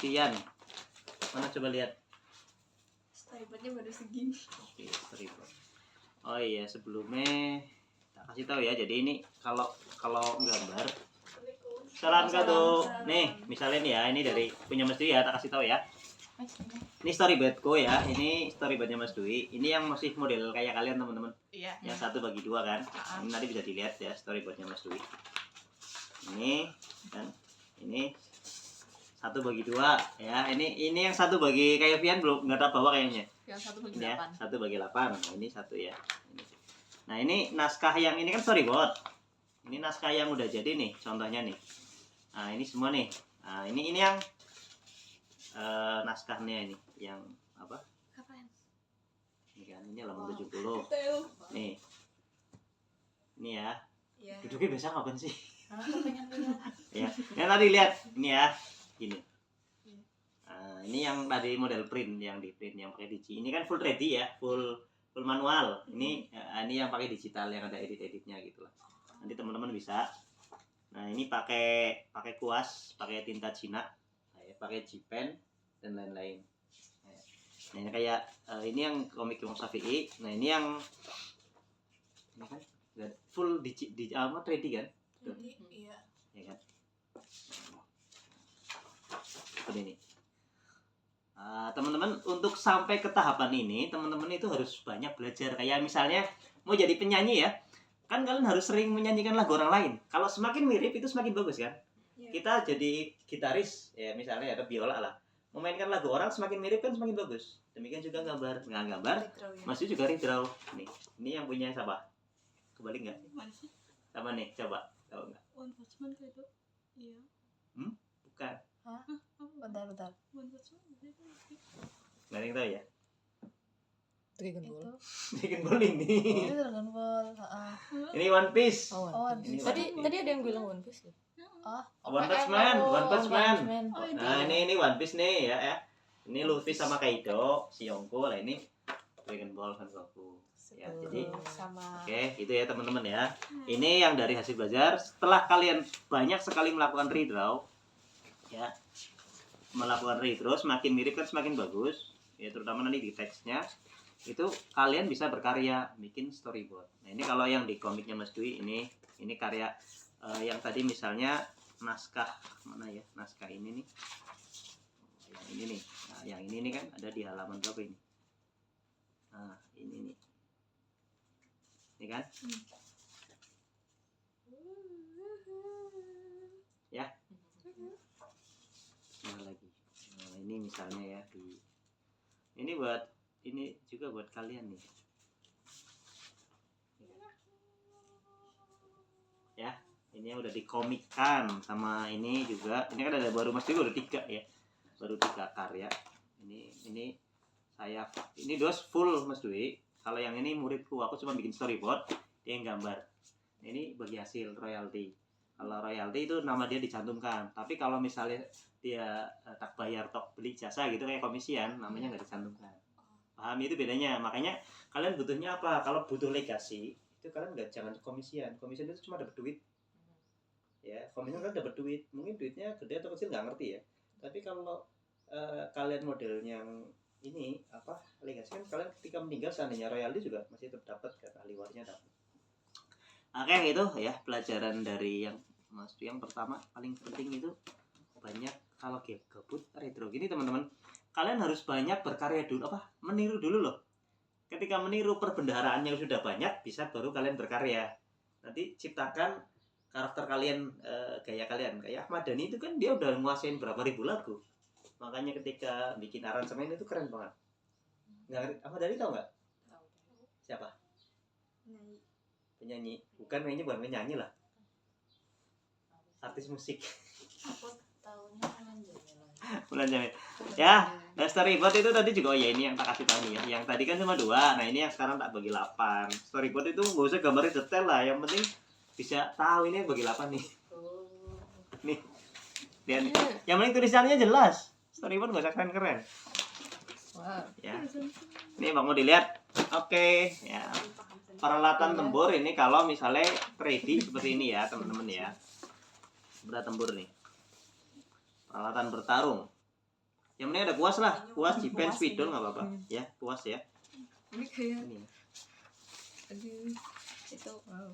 Pian. Mana coba lihat. Storyboardnya baru segini. Oke, storyboard. Oh iya, sebelumnya tak kasih tahu ya. Jadi ini kalau gambar. Salam kado. Nih, misalnya nih ya, ini dari punya Mas Dwi ya, tak kasih tahu ya. Ini storyboardku ya. Ini storyboardnya Mas Dwi. Ini yang masih model kayak kalian teman-teman. Iya. Yang 1/2 kan. Ini nanti bisa dilihat ya storyboardnya Mas Dwi. Ini dan ini 1/2 ya. Ini yang 1/, kayak Pian belum nggak tahu bawa kayaknya. Yang 1/8. Ya, 1/8. Nah, ini 1 ya. Nah, ini naskah yang ini kan storyboard. Ini naskah yang udah jadi nih, contohnya nih. Nah, ini semua nih. Nah, ini yang naskahnya ini, yang apa? Kapan? Ini kan, ini halaman 70. Nih. Ini ya. Iya. Duduknya biasa ngapain sih? Pengen lihat. Ya, yang tadi lihat ini ya. Gini. Ini yang tadi model print, yang di print yang pakai digi. Ini kan full ready ya, full manual. Ini yang pakai digital yang ada edit-editnya gitu lah. Nanti teman-teman bisa. Nah, ini pakai kuas, pakai tinta Cina, pakai G-pen dan lain-lain. Nah, ini kayak ini yang komik Imam Syafi'i. Nah, ini yang ini kan full ready kan? Iya. Ya kan? Seperti ini. Teman-teman, untuk sampai ke tahapan ini teman-teman itu harus banyak belajar. Kayak misalnya mau jadi penyanyi ya, kan kalian harus sering menyanyikan lagu orang lain. Kalau semakin mirip itu semakin bagus kan. Kita jadi gitaris ya, misalnya ada biola lah, memainkan lagu orang semakin mirip kan semakin bagus. Demikian juga gambar masih juga redraw. Ini yang punya siapa? Kebalik nggak? Sama nih, coba tahu nggak? One Punch Man kayak itu. Iya. Bukan. Hah? Bentar. One Punch Man. Nggak ada yang tahu ya? Dragon Ball. Dragon Ball ini. Ini Dragon Ball. Ini One Piece. Oh, One Piece. Tadi ada yang bilang One Piece ya? One Punch Man. Oh, Nah, ini One Piece nih ya. Ini Luffy sama Kaido, si Yonko. Lah ini Dragon Ball Son Goku. Ya, jadi sama. Oke, gitu ya teman-teman ya. Ini yang dari hasil belajar. Setelah kalian banyak sekali melakukan redraw, ya, melakukan redraw semakin mirip kan semakin bagus. Ya, terutama nanti di teksnya itu kalian bisa berkarya bikin storyboard. Nah, ini kalau yang di komiknya Mas Dwi ini karya yang tadi misalnya naskah mana ya? Naskah ini nih. Yang ini nih. Nah, yang ini nih kan ada di halaman berapa ini? Nah, ini nih. Ini kan? Ya. Nah, lagi. Nah, ini misalnya ya ini juga buat kalian nih. Ya, ini udah dikomikkan sama ini juga. Ini kan ada baru Mas juga udah 3 ya. Baru 3 karya. Ini saya ini dos full Mas Dwi. Kalau yang ini muridku, aku cuma bikin storyboard, dia yang gambar. Ini bagi hasil royalti. Kalau royalti itu nama dia dicantumkan. Tapi kalau misalnya dia tak bayar tok beli jasa gitu kayak komisian, namanya nggak dicantumkan. Pahami itu bedanya. Makanya kalian butuhnya apa? Kalau butuh legasi, itu kalian jangan komisian. Komisian itu cuma dapat duit. Ya, komisian kan dapat duit. Mungkin duitnya gede atau kecil nggak ngerti ya. Tapi kalau kalian modelnya yang ini apa legasi kan kalian ketika meninggal seandainya royalti juga masih tetap dapat kan, ahli warisnya dapat. Oke, itu ya pelajaran dari yang Mas yang pertama paling penting itu banyak kalau gabut retro gini teman-teman, kalian harus banyak berkarya dulu, meniru dulu loh. Ketika meniru perbendaharaan yang sudah banyak bisa baru kalian berkarya. Nanti ciptakan karakter kalian, gaya kalian. Kayak Ahmad Dhani itu kan dia udah nguasain berapa ribu lagu. Makanya ketika bikin aransemen itu keren banget. Nggak, Ahmad Dhani tau nggak? Tahu. Siapa? Penyanyi. Bukan penyanyi lah. Artis musik. Aku tahunya Bulan Jamil. Ya, nah storyboard itu tadi juga ya ini yang tak kasih tahu nih ya. Yang tadi kan cuma 2. Nah, ini yang sekarang tak bagi 8. Storyboard itu nggak usah gambarnya detail lah, yang penting bisa tahu ini bagi 8 nih. Nih. Dan yang penting tulisannya jelas. Storyboard nggak usah keren-keren. Wow. Ya. Ini Bang mau dilihat. Oke, ya. Peralatan tempur ini kalau misalnya ready seperti ini ya, teman-teman ya. Benda tempur nih. Peralatan bertarung. Yang penting ada kuas lah, kuas jipen Kuas spidol ini. nggak apa-apa ya, kuas ya. Ini kayak Ini. aduh itu wow.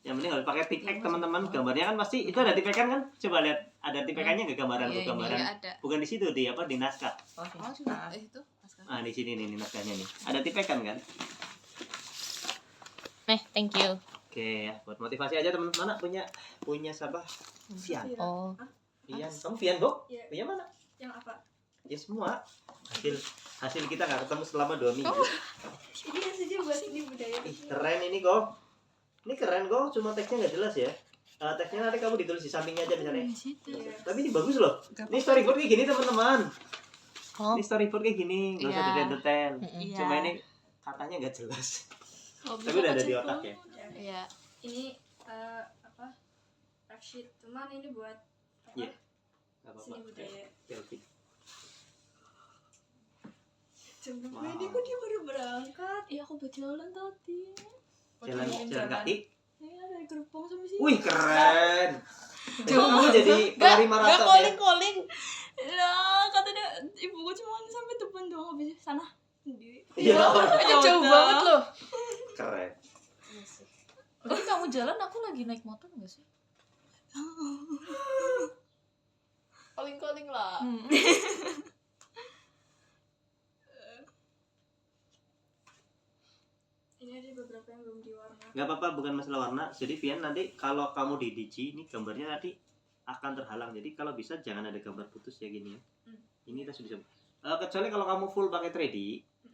Yang penting harus pakai tipek Iya, teman-teman. Mas. Gambarnya kan pasti itu ada tipekan kan? Coba lihat ada tipekannya nggak gambaran Iya, untuk ini gambaran? ada. Bukan di situ di apa di naskah. Oh, Oh, ini. sudah. Nah, Itu masker. Ah di sini nih naskahnya nih. Ada tipekan kan? thank you. Oke ya, buat motivasi aja teman. Mana punya siapa? Fian. Oh, Fian. Kamu Fian, Bu? Iya. Punya mana? Yang apa? Ya semua. Hasil kita nggak ketemu selama 2 minggu. Ini saja buat ini budaya. Ih, keren ini kok. Ini keren kok, cuma teksnya nggak jelas ya. Teksnya nanti kamu ditulis di sampingnya aja misalnya. Iya. Tapi ini bagus loh. Ini storyboard kayak gini teman-teman. oh, Ini storyboard kayak gini, nggak usah Iya. detail-detail. Iya. Cuma ini katanya nggak jelas. Oh, Tapi udah ada di otak ya. iya. Ini apa? Worksheet. Cuman ini buat apa? Iya. Nggak apa-apa. Seni budaya. Selfie. Jemput Wow. Medi kok dia baru berangkat? Iya aku berjalan tadi. Jalan kaki. Iya dari gerbang sampai sini. Wih keren. Kamu jadi pelari maraton ya. calling. Lah kata dia ibuku cuma sampai depan doang habis itu sana sendiri. Iya. Jauh banget loh. Keren. Berarti kamu jalan, aku lagi naik motor nggak sih? Calling lah. Ini ada beberapa yang belum diwarna. Nggak apa-apa, bukan masalah warna. Jadi Pian nanti kalau kamu di Digi ini gambarnya nanti akan terhalang. Jadi kalau bisa jangan ada gambar putus ya gini ya. Ini kita sudah bisa. Kecuali kalau kamu full pakai 3D,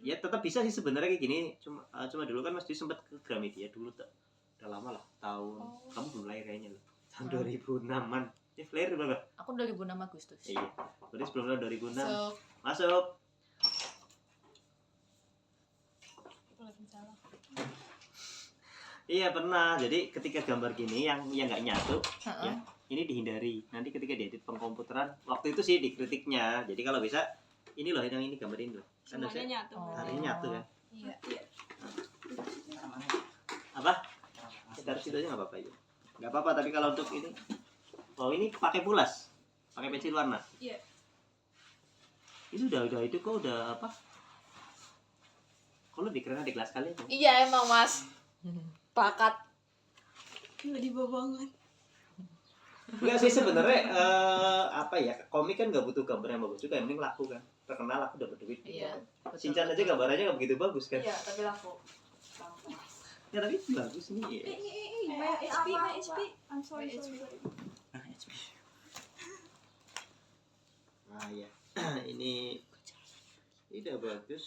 ya tetap bisa sih sebenarnya kayak gini. Cuma dulu kan Mas Dwi sempat ke Gramedia dulu udah lama lah, tahun kamu belum lahir kayaknya loh. Tahun 2006-an. Lahir berapa? Aku 2006 Agustus. Iya. Berarti sebelum tahun 2006. So, Masuk. Waalaikumsalam. Iya pernah. Jadi ketika gambar gini yang nggak nyatu, heeh. ya, ini dihindari. Nanti ketika diedit pengkomputeran, waktu itu sih dikritiknya. Jadi kalau bisa, ini loh yang ini gambar ini loh. Kan Semuanya harusnya nyatu. Oh. harusnya nyatu kan. Iya. Apa? Kita harus itu aja nggak apa-apa ya. Nggak apa-apa. Tapi kalau untuk ini, oh ini pakai pulas, pakai pensil warna. Iya. Itu udah itu kok udah apa? Kok lebih keren di kelas kalian? Ya? Iya emang Mas. Bakat. Gila di bawah banget. Enggak sih sebenarnya apa ya, komik kan nggak butuh gambar yang bagus juga, yang penting laku kan, terkenal aku dapat duit. Iya. Shinchan aja gambarnya nggak begitu bagus kan? Iya, tapi laku. Ya tapi bagus nih. My HP. I'm sorry. Nah ya, ini udah bagus.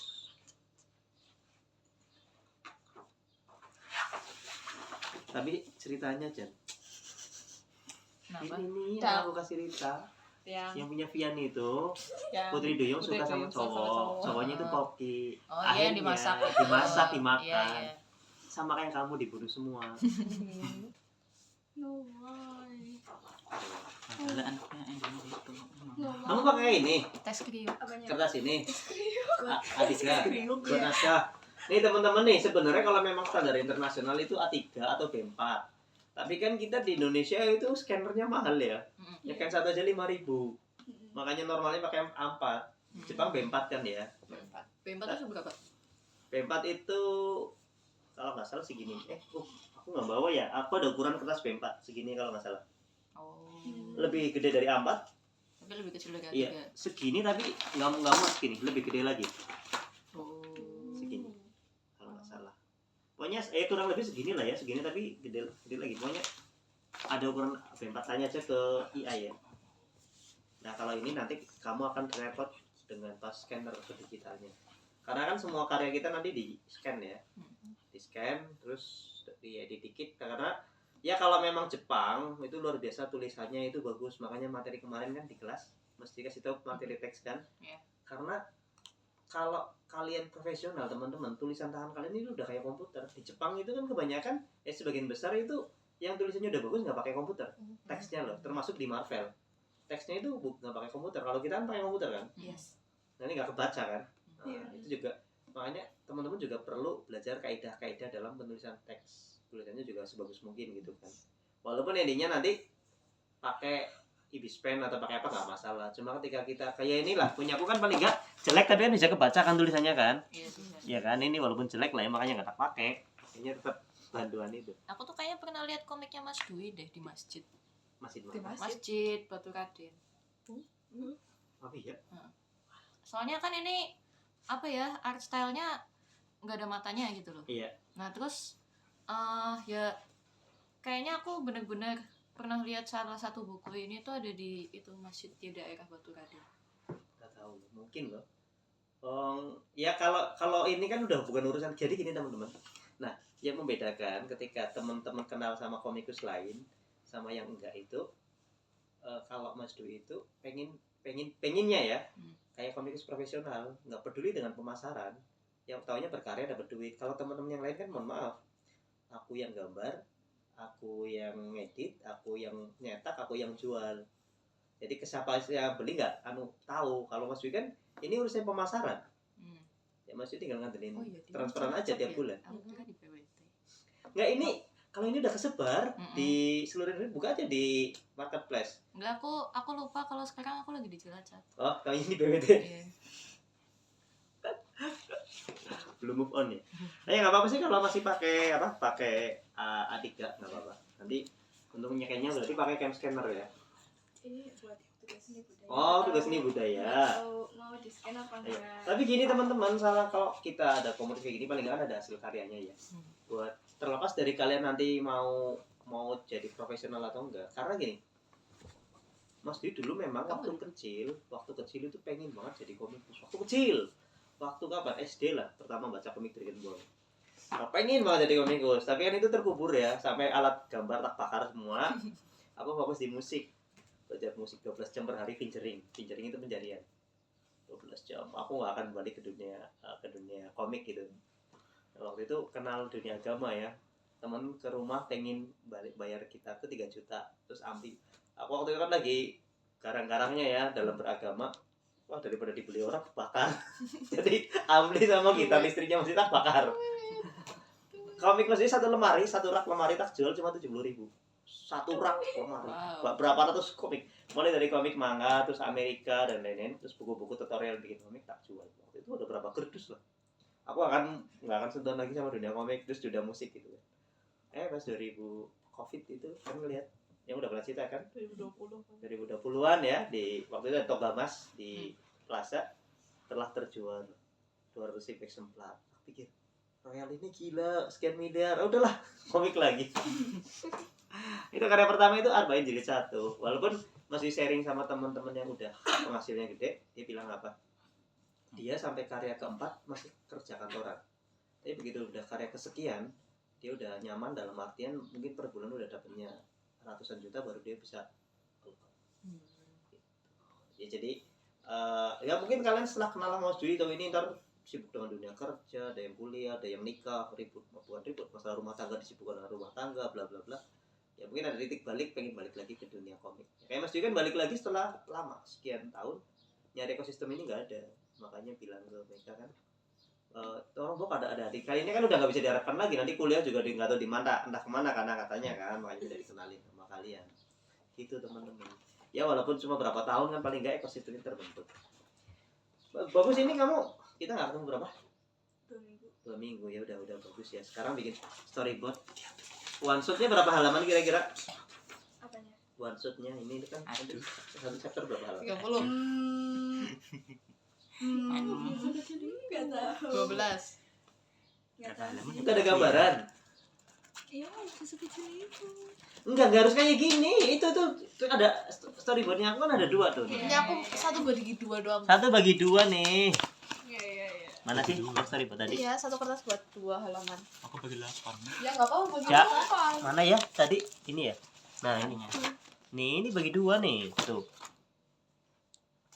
Tapi ceritanya Jan, Kenapa? ini Dah. yang aku kasih Rita, yang punya Vian itu Yang Putri Duyung Putri suka sama Duyung suka sama cowok, cowok. cowoknya itu Poki. Oh iya yang dimasak. dimakan. Iya, iya. Sama kayak kamu dibunuh semua. No why. Ada anaknya yang gini gitu. Kamu pakai ini, Tes kriuk. Apanya? kertas ini. A3 buat naskah. Nih teman-teman nih, sebenarnya kalau memang standar internasional itu A3 atau B4. Tapi kan kita di Indonesia itu scannernya mahal ya. Ya kan satu aja 5.000. Makanya normalnya pakai A4. Jepang B4 kan ya. B4 itu berapa? B4 itu kalau nggak salah segini. Aku nggak bawa ya. Aku ada ukuran kertas B4 segini kalau nggak salah. Oh. Lebih gede dari A4. Tapi lebih kecil dari Iya, A3. segini tapi nggak muat segini, lebih gede lagi. Oh. Segini kalau nggak salah. Pokoknya kurang lebih segini lah ya, segini tapi gede lagi. Pokoknya ada ukuran B4, tanya aja ke IA ya. Nah kalau ini nanti kamu akan repot dengan pas scanner ke digitalnya. Karena kan semua karya kita nanti di scan ya, di scan terus diedit dikit. Karena ya kalau memang Jepang itu luar biasa tulisannya itu bagus. Makanya materi kemarin kan di kelas mesti kasih tahu materi teks kan. Yeah. Karena kalau kalian profesional teman-teman, tulisan tangan kalian itu udah kayak komputer. Di Jepang itu kan kebanyakan sebagian besar itu yang tulisannya udah bagus nggak pakai komputer. Teksnya loh, termasuk di Marvel. Teksnya itu nggak pakai komputer. Kalau kita kan pakai komputer kan. Yes. Nah ini nggak kebaca kan. Nah, Iya. itu juga makanya teman-teman juga perlu belajar kaidah-kaidah dalam penulisan teks. Tulisannya juga sebagus mungkin gitu kan. Walaupun endingnya nanti pakai ibis pen atau pakai apa nggak masalah. Cuma ketika kita kayak inilah punya aku kan paling nggak jelek tapi kan bisa kebaca kan tulisannya kan. Iya sih. Ya kan ini walaupun jelek lah ya makanya nggak tak pakai. Kayaknya tetap bantuan itu Aku tuh kayaknya pernah lihat komiknya Mas Dwi deh di masjid. masih Di dua. masjid. Masjid Batu Raden. Oh iya. Soalnya kan ini apa ya, art style-nya nggak ada matanya gitu loh. Iya. Nah terus ya kayaknya aku bener-bener pernah lihat salah satu buku ini tuh ada di itu masjid di daerah Batu Raden. Nggak tahu mungkin loh. Ya kalau ini kan udah bukan urusan. Jadi gini teman-teman. Nah yang membedakan ketika teman-teman kenal sama komikus lain sama yang enggak itu kalau Mas Dwi itu pengennya ya kayak komikus profesional, nggak peduli dengan pemasaran, yang taunya berkarya dapat duit. Kalau teman-teman yang lain kan mohon maaf, aku yang gambar, aku yang ngedit, aku yang nyetak, aku yang jual. Jadi ke siapa yang beli nggak tahu. Kalau Mas Dwi kan ini urusan pemasaran ya, Mas Dwi tinggal ngandelin transferan aja tiap bulan. Aku kira di PWT. Nggak, ini kalau ini udah kesebar di seluruh Indonesia, buka aja di marketplace. Enggak, aku lupa kalau sekarang aku lagi di Cilacap. Oh kalau ini BWT Iya. belum move on ya. Nggak apa-apa sih kalau masih pakai A3 nggak apa-apa. Nanti untungnya kayaknya berarti pakai cam scanner ya. Ini buat tugas seni budaya. Oh tugas seni budaya. Mau di scan apa Iya. enggak? Tapi gini teman-teman, salah kalau kita ada komunitas kayak gini paling nggak ada hasil karyanya ya. Buat terlepas dari kalian nanti mau jadi profesional atau enggak. Karena gini, Mas Dwi dulu memang waktu kecil itu pengen banget jadi komikus. Waktu kecil, waktu kapan SD lah, pertama baca komik Dragon Ball. Nah, pengen banget jadi komikus, tapi kan itu terkubur ya, sampai alat gambar tak bakar semua. Aku fokus di musik, belajar musik 12 jam per hari fingering itu pencarian. 12 jam, aku nggak akan balik ke dunia komik gitu. Waktu itu kenal dunia agama ya, temen ke rumah pengen balik bayar kita ke 3 juta, terus ampli. Aku waktu itu kan lagi garang-garangnya ya dalam beragama. Wah daripada dibeli orang bakar. Jadi ampli sama kita listriknya masih tak bakar. Komik masih satu rak lemari tak jual cuma 70.000. Satu rak lemari. Wow. Berapa ratus komik. Mulai dari komik manga, terus Amerika dan lain-lain, terus buku-buku tutorial bikin komik tak jual. Waktu itu udah berapa kerdus lah. Aku nggak akan sentuh lagi sama dunia komik, terus dunia musik gitu kan. Pas 2000 Covid itu kan ngeliat yang udah pernah cerita kan 2020-an ya, di waktu itu ada Togamas di Plaza telah terjual 200.000 eksemplar. Aku pikir Royal ini gila, sekian miliar, udahlah komik lagi. Itu karya pertama itu Arba'in Jilid 1. Walaupun masih sharing sama teman-teman yang udah penghasilannya gede, dia bilang apa? Dia sampai karya keempat masih kerja kantoran. Tapi begitu udah karya kesekian, dia udah nyaman dalam artian mungkin per bulan udah dapatnya ratusan juta baru dia bisa ya. Jadi ya mungkin kalian setelah kenal sama Mas Dwi atau ini ntar sibuk dengan dunia kerja, ada yang kuliah, ada yang nikah, ribut masalah rumah tangga, disibukkan dengan rumah tangga, bla bla bla. Ya mungkin ada titik balik, pengen balik lagi ke dunia komik. Kayak Mas Dwi kan balik lagi setelah lama sekian tahun nyari ekosistem ini nggak ada, makanya bilang ke mereka kan tolong Bob ada adik. Kali ini kan udah nggak bisa diharapkan lagi, nanti kuliah juga nggak tahu di mana, entah kemana karena katanya kan, makanya udah dikenalin sama kalian gitu teman-teman. Ya walaupun cuma berapa tahun kan paling nggak ekosistem ini terbentuk. Bagus ini kita nggak ketemu berapa? 2 minggu ya, udah bagus ya. Sekarang bikin storyboard. One shotnya berapa halaman kira-kira? Apanya? One shotnya ini kan Aduh. satu chapter berapa halaman? 30. Nggak tahu. 12. Nggak tahu. Itu ada gambaran. Iya, itu sekecil itu. Enggak harus kayak gini. Itu ada storyboardnya. Aku kan ada 2 tuh. Ini aku satu bagi 2 doang. Satu bagi 2 nih. Iya. Mana sih storyboard tadi? Iya, satu kertas buat 2 halaman. Aku bagi 8. Ya nggak apa-apa bagi Ya. 8. Mana ya? Tadi ini ya. Nah, ini. Nih, ini bagi 2 nih. Tuh.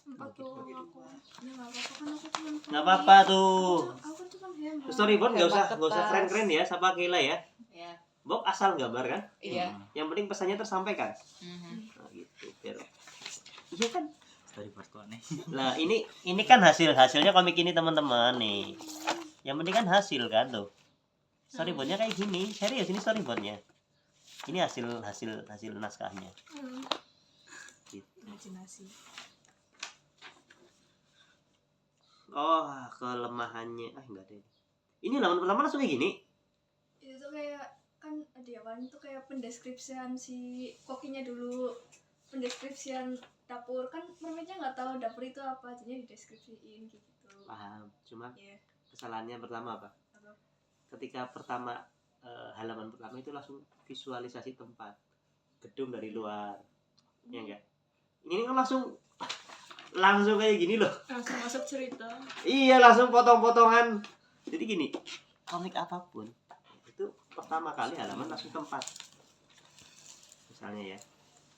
4 doang aku. Ya nggak apa-apa kan aku cuma. Enggak apa-apa tuh. Aku kan cuma hemat. Storyboard enggak usah Kertas. keren-keren ya, sama Kila ya. Ya. Bob asal gambar kan? Iya. Yang penting pesannya tersampaikan. Nah, gitu. Biar iya kan? Storyboard kok aneh. Lah ini kan hasilnya komik ini teman-teman nih. Yang penting kan hasil kan tuh. Storyboardnya kayak gini, serius ini storyboardnya. Ini hasil naskahnya. Gitu. imajinasi. Oh, kelemahannya enggak deh. Ini halaman pertama langsung kayak gini. Itu tuh kayak kan di awalnya tuh kayak pendeskripsian si kokinya dulu, pendeskripsian dapur, kan mermaidnya nggak tahu dapur itu apa, jadinya dideskripsiin gitu. Paham. Cuma Iya. kesalahannya pertama apa? Apa? Ketika pertama halaman pertama itu langsung visualisasi tempat gedung dari luar. Ya enggak? Ini kan langsung kayak gini loh. Langsung masuk cerita. Iya, langsung potong-potongan. Jadi gini, komik apapun itu pertama kali halaman langsung tempat. Misalnya ya,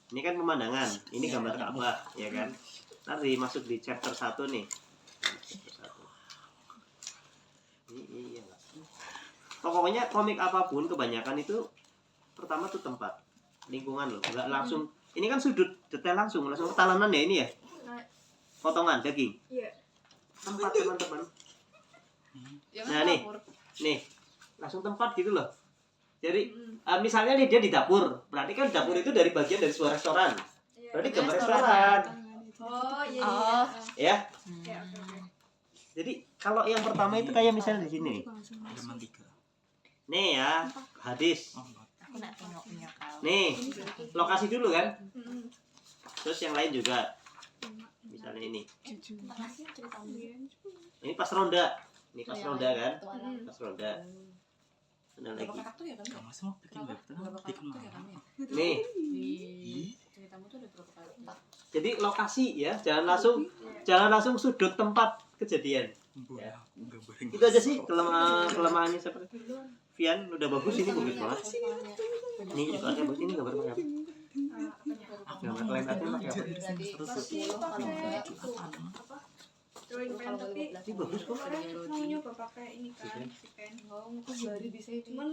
ini kan pemandangan, ini gambar Ka'bah, ya kan? Nanti masuk di chapter 1 nih. Chapter 1. Iya. Pokoknya komik apapun kebanyakan itu pertama tuh tempat, lingkungan loh, nggak langsung. Ini kan sudut detail langsung ketalanan ya ini ya. Nah, Potongan daging. iya. Tempat teman-teman. Ya Nah, kan nih. dapur. Nih, langsung tempat gitu loh. Jadi Mm-mm. misalnya nih dia di dapur, berarti kan dapur itu dari bagian dari sebuah restoran. Iya. Berarti gambar Restoran. restoran, Oh iya Oh. iya. ya. Ya, oke. Jadi kalau yang pertama itu kayak misalnya di sini nih. Halaman 3. Nih ya, hadis. Oh, enggak. Aku nak tengok kau. Nih, lokasi dulu kan. Mm-mm. Terus yang lain juga. Misalnya ini. Makasih ceritamu. Ini pas ronda. Ini pas ronda kan. Mm-mm. Pas ronda. Ada lagi. Berapa kartu ya kan? Kamu semua bikin web tuh Berapa bikin kartu ya kan mana? ya? Nih, Di ceritamu tuh ada berapa kartu? jadi lokasi ya, jangan Iya. langsung sudut tempat kejadian. Ya. Gambarin. Itu aja sih kelemahannya seperti Vian udah bagus ini bagus banget. Ini juga ada bagus ini gambar pakai apa? Gambar lain aja pakai apa? Pasti pakai itu apa? Drawing pen, tapi Ini bagus kok. kemarin mau nyoba pakai ini kan, si pen. Cuman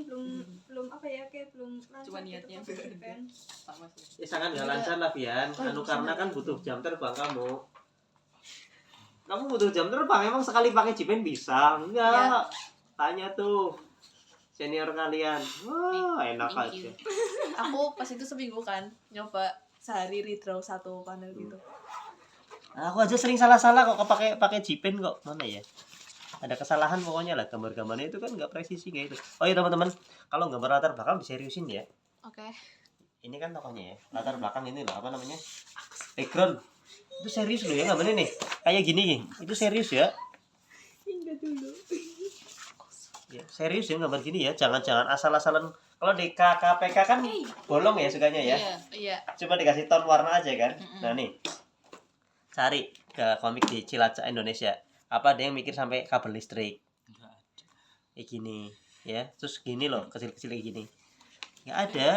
belum apa ya, kayak belum lancar Cuma gitu niatnya. pakai si pen. Sama sih. Ya sangat nggak lancar lah Vian. Karena kan butuh jam terbang kamu. Kamu butuh jam terbang emang sekali pakai Jipen bisa? Enggak. Tanya tuh senior kalian. Wah, enak Thank aja. you. Aku pas itu seminggu kan nyoba sehari redraw satu panel gitu. Aku aja sering salah-salah kok pakai Jipen kok. Mana ya? Ada kesalahan pokoknya lah, gambar-gambarnya itu kan nggak presisi kayak itu. Oh iya teman-teman, kalau gambar latar belakang diseriusin ya. Oke. Ini kan tokonya ya, latar belakang ini loh, apa namanya, background. Itu serius loh ya gambarnya nih, kayak gini nih, itu serius ya. Ya, serius ya gambar gini ya, jangan asal-asalan. Kalau di KKPK kan bolong ya sukanya ya, Iya. cuma dikasih ton warna aja kan. Mm-mm. Nah nih, cari ke komik di Cilacap Indonesia, apa ada yang mikir sampai kabel listrik Enggak ada. kayak gini ya, terus gini loh, kecil-kecil kayak gini, nggak ada.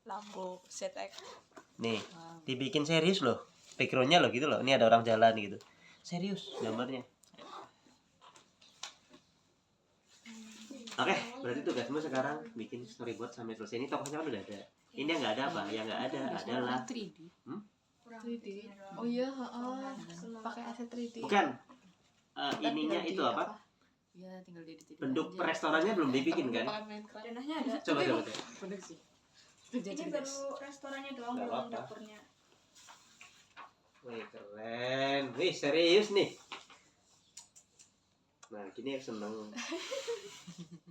Lampu ZX. Nih, dibikin serius loh. Backgroundnya loh gitu loh. Ini ada orang jalan gitu. Serius gambarnya. Oke, berarti tugasmu sekarang bikin storyboard sampai selesai. Ini tokohnya kan udah ada. Ini yang nggak ada apa? Yang nggak ada adalah 3D. Kurang 3D. itunya doang. Oh iya, Kurang heeh. semangat. Pakai aset 3D. bukan Ntar ininya tinggal itu di apa? Ya tinggal diedit. Bentuk restorannya belum dibikin kan? Pakai Minecraft. Danahnya ada. Coba. Bener sih. Ini baru restorannya doang, Nggak belum apa-apa. dapurnya. Wih, keren. Wih, serius nih. Nah, gini yang seneng.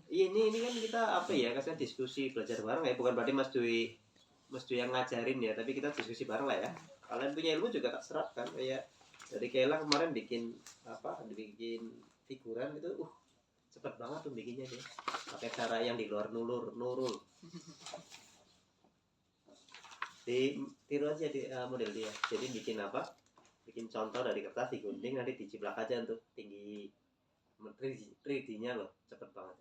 Ini kan kita apa ya, kasih diskusi belajar bareng ya, bukan berarti Mas Dwi yang ngajarin ya, tapi kita diskusi bareng lah ya. Kalian punya ilmu juga tak serap kan, kayak dari Kayla kemarin bikin figuran itu, cepet banget tuh bikinnya dia. Pakai cara yang di luar nurul. Tiru aja di model dia. Jadi bikin apa? Bikin contoh dari kertas digunting, nanti diciplak aja untuk tinggi 3D-nya loh, cepet banget.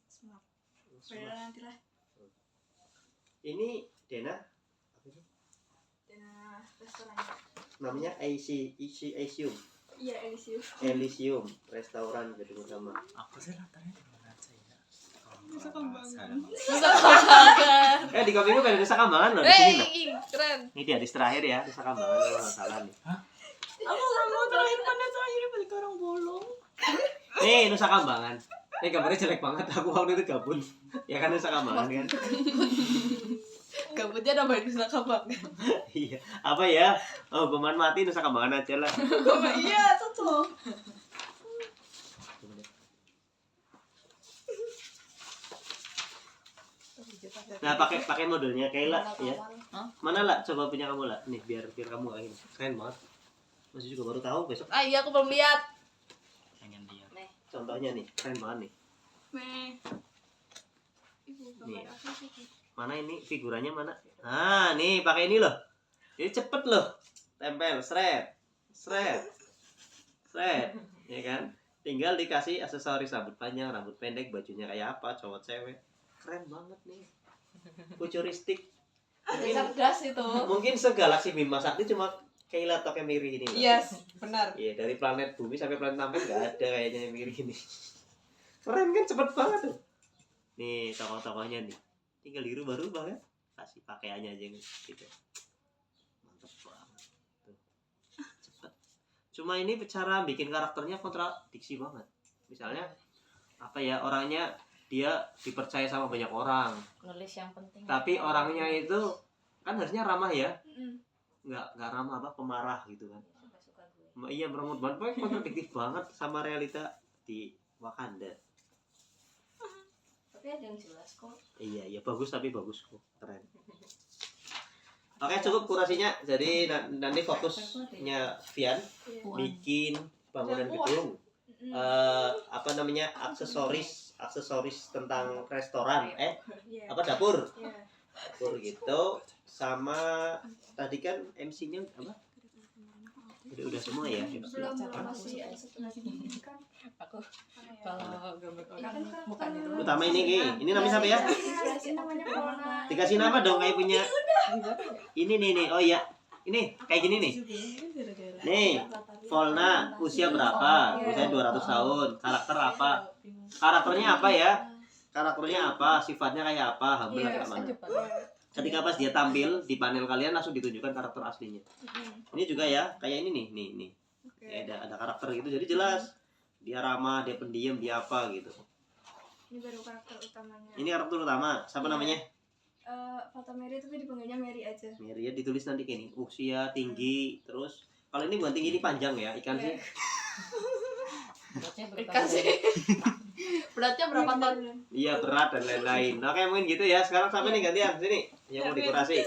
Smart. Beda nanti lah. Ini Dena, apa sih? Danah restorannya. Namanya Elysium, Iya, Elysium. Elysium restoran gedung utama. Aku sih latarnya di mana aja ya? Nusa Kambangan. Nusa Kambangan. Di kopiku ada Nusa Kambangan loh di sini loh. Hey, keren. Ini di hadis terakhir ya, Nusa Kambangan kalau nggak salah nih. Aku sama terakhir balik orang bolong. Nih Nusa Kambangan. Gambarnya jelek banget, aku waktu itu gabun. Ya kan Nusa Kambangan kan. Gabutnya nambahin Nusa Kambangan. Iya. Apa ya? Oh, hukuman mati Nusa Kambangan aja lah. Iya, cocok. Nah, pakai modelnya Kayla ya. Hah? Mana lah? Coba punya kamu lah. Nih, biar kamu kayak ini. Keren banget. Masih juga baru tahu besok. Ah iya, aku belum lihat. Pengen lihat. Contohnya nih, keren banget nih. Meh. Ibu Nih. gambar apa sih? Mana ini figurannya mana? Ah, nih pakai ini loh. Ini cepet loh. Tempel, seret. Ya kan? Tinggal dikasih aksesoris rambut panjang, rambut pendek, bajunya kayak apa, cowok cewek. Keren banget nih. Futuristik. Cerdas itu. Mungkin segalaksi Bima Sakti cuma Kayla atau Miri ini. loh. Yes, benar. Iya, dari planet bumi sampai planet Namek nggak ada kayaknya yang Miri ini. Keren kan, cepet banget tuh. Nih tokoh-tokohnya nih. Tinggal dirubah-rubah kan. Kasih pakaiannya aja gitu. Mantep banget. Tuh. Cepet. Cuma ini cara bikin karakternya kontradiksi banget. Misalnya apa ya, orangnya dia dipercaya sama banyak orang, Nulis yang penting. tapi orangnya itu kan harusnya ramah ya, Mm-mm. nggak ramah, apa pemarah gitu kan. Suka-suka gue. Iya, merenggut banget, pokoknya kontradiktif banget sama realita di Wakanda. Tapi ada yang jelas kok. Iya bagus, tapi bagus kok, keren. Oke, cukup kurasinya. Jadi nanti fokusnya Vian Iya. bikin bangunan gedung, Mm-mm. apa namanya, aksesoris tentang restoran, Iya. apa dapur Iya. gitu. Sama tadi kan MC-nya apa? Udah semua ya. Belum masih ada satu lagi kan. Aku Mana ya? kalau gambar Iya kan kan, bukan itu. Utama ini Ki. Ini namanya siapa ya? Dikasih namanya Polna. Dikasih nama dong, kayak punya. Ini nih. Oh iya. Ini kayak gini nih. Nih, Volna usia berapa? Usia 200 tahun. Karakter apa? Karakternya apa ya? Karakternya apa? Sifatnya kayak apa? Humble Iya, kayak mana? Iya. Ketika pas dia tampil di panel kalian langsung ditunjukkan karakter aslinya. Mm-mm. Ini juga ya, kayak ini nih. Oke. Ya, ada karakter gitu, jadi jelas. Dia ramah, dia pendiam, dia apa gitu. Ini baru karakter utamanya. Ini karakter utama. Siapa namanya? Fata Mary tapi dipanggilnya Mary aja. Mary, ya ditulis nanti kayak ini. Usia, tinggi, terus kalau ini bukan tinggi, ini panjang ya. Ikan sih. Beratnya berapa? Ikan sih. Beratnya berapa ton? Iya, berat dan lain-lain. Oke, mungkin gitu ya. Sekarang sampai nih gantian sini. Yang mau dekorasi.